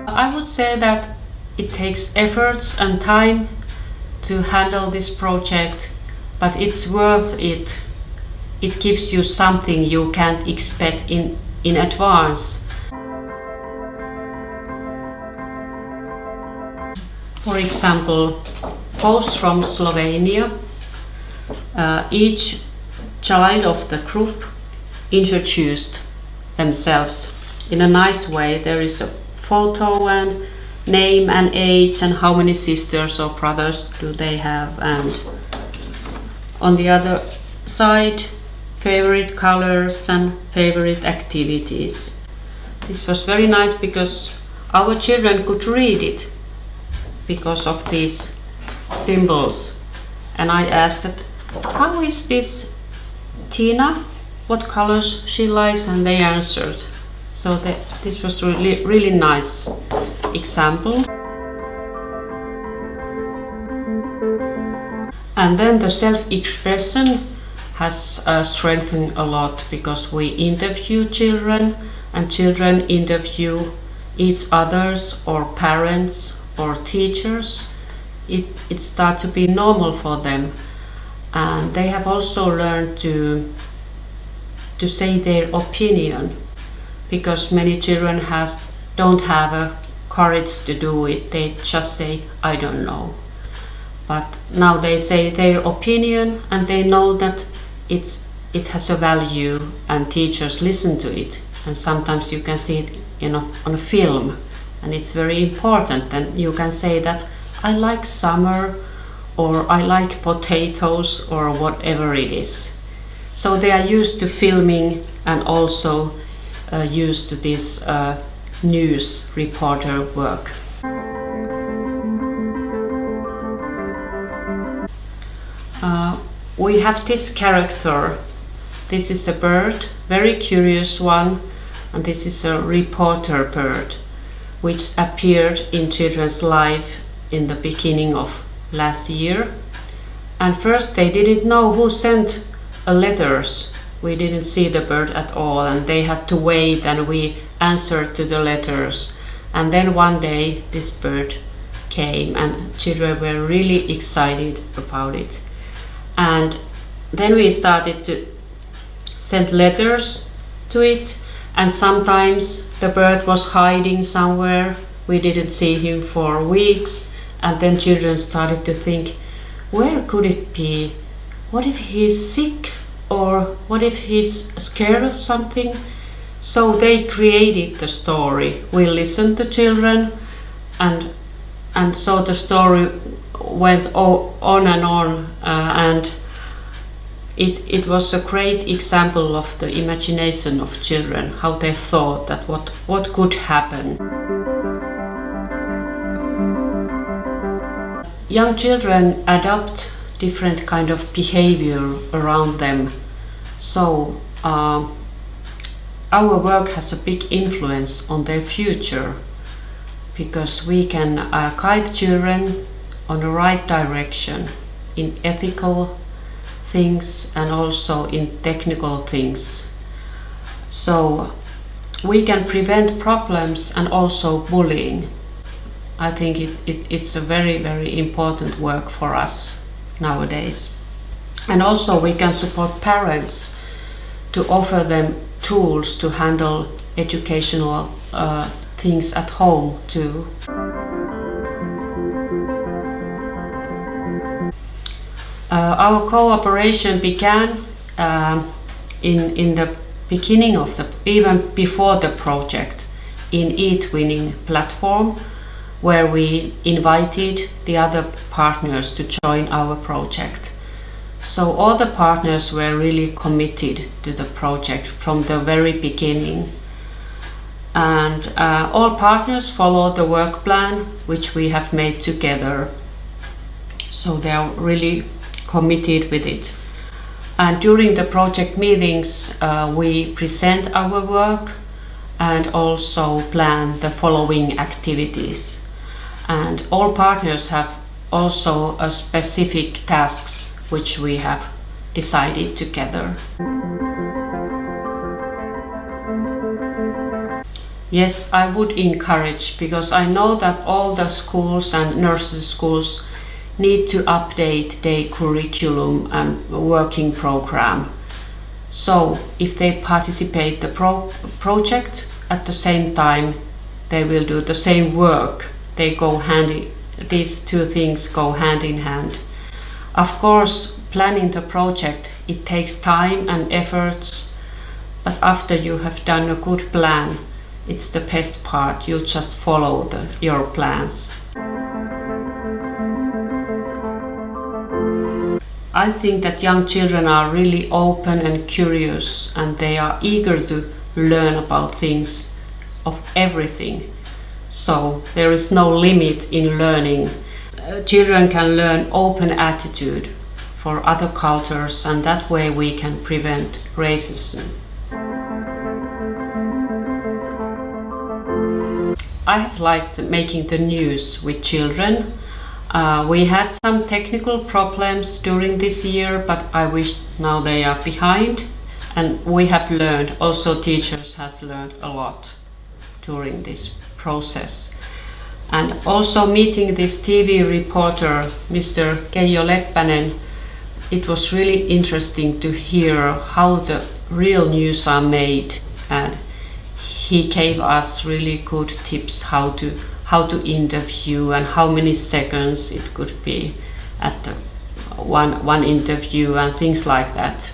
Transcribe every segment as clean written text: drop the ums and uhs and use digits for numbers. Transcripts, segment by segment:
I would say that it takes efforts and time to handle this project, but it's worth it. It gives you something you can't expect in advance. For example, posts from Slovenia. Each child of the group introduced themselves in a nice way. There is a photo and name and age and how many sisters or brothers do they have, and on the other side favorite colors and favorite activities. This was very nice because our children could read it because of these symbols. And I asked that, how is this Tina? What colors she likes? And they answered. So this was really nice example. And then the self-expression has strengthened a lot because we interview children and children interview each others or parents or teachers. It starts to be normal for them, and they have also learned to say their opinion, because many children don't have a courage to do it. They just say, I don't know. But now they say their opinion and they know that it has a value and teachers listen to it. And sometimes you can see it on a film, and it's very important. And you can say that I like summer, or I like potatoes, or whatever it is. So they are used to filming and also used to this news reporter work. We have this character. This is a bird, very curious one, and this is a reporter bird, which appeared in children's life in the beginning of last year. And first they didn't know who sent letters. We didn't see the bird at all, and they had to wait, and we answered to the letters. And then one day this bird came, and children were really excited about it. And then we started to send letters to it, and sometimes the bird was hiding somewhere. We didn't see him for weeks, and then children started to think, where could it be? What if he's sick? Or what if he's scared of something? So they created the story. We listened to children, and so the story went on and on, and it was a great example of the imagination of children, how they thought that what could happen. Young children adopt different kind of behavior around them, so our work has a big influence on their future, because we can guide children on the right direction in ethical things and also in technical things. So we can prevent problems and also bullying. I think it's a very, very important work for us nowadays. And also we can support parents to offer them tools to handle educational things at home too. Our cooperation began in the beginning of even before the project, in eTwinning platform, where we invited the other partners to join our project. So all the partners were really committed to the project from the very beginning. And all partners followed the work plan which we have made together. So they are really committed with it. And during the project meetings, we present our work and also plan the following activities. And all partners have also a specific tasks which we have decided together. Yes, I would encourage, because I know that all the schools and nursery schools need to update their curriculum and working program. So if they participate the project at the same time, they will do the same work. These two things go hand in hand. Of course, planning the project, it takes time and efforts, but after you have done a good plan, it's the best part. You just follow your plans. I think that young children are really open and curious, and they are eager to learn about things, of everything. So there is no limit in learning. Children can learn open attitude for other cultures, and that way we can prevent racism. I have liked making the news with children. We had some technical problems during this year, but I wish now they are behind. And we have learned, also teachers has learned a lot during this process. And also meeting this TV reporter, Mr. Keijo Leppänen, it was really interesting to hear how the real news are made. And he gave us really good tips how to interview and how many seconds it could be at the one interview and things like that.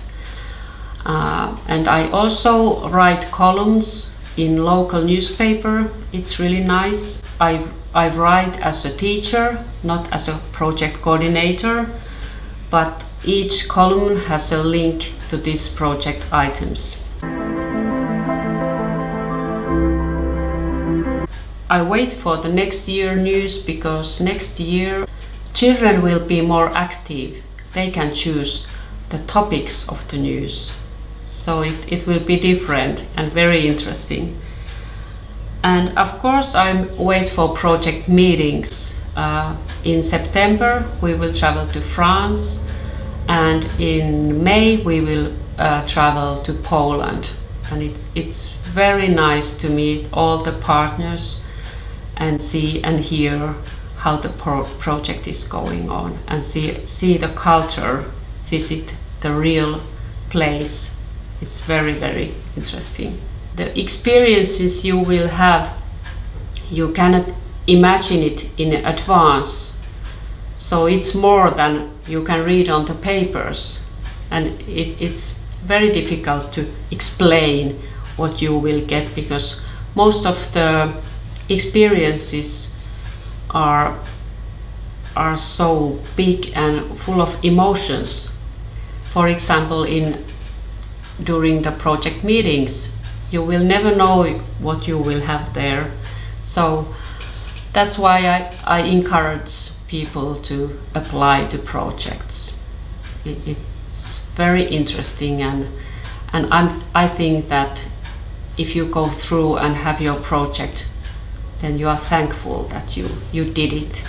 And I also write columns in local newspaper. It's really nice. I write as a teacher, not as a project coordinator, but each column has a link to these project items. I wait for the next year news, because next year children will be more active. They can choose the topics of the news. So it will be different and very interesting. And of course I wait for project meetings. In September we will travel to France, and in May we will travel to Poland. And it's very nice to meet all the partners and see and hear how the project is going on, and see the culture, visit the real place. It's very, very interesting. The experiences you will have, you cannot imagine it in advance. So it's more than you can read on the papers, and it's very difficult to explain what you will get, because most of the experiences are so big and full of emotions. For example, during the project meetings, you will never know what you will have there. So that's why I encourage people to apply to projects. It's very interesting, and I think that if you go through and have your project, then you are thankful that you did it.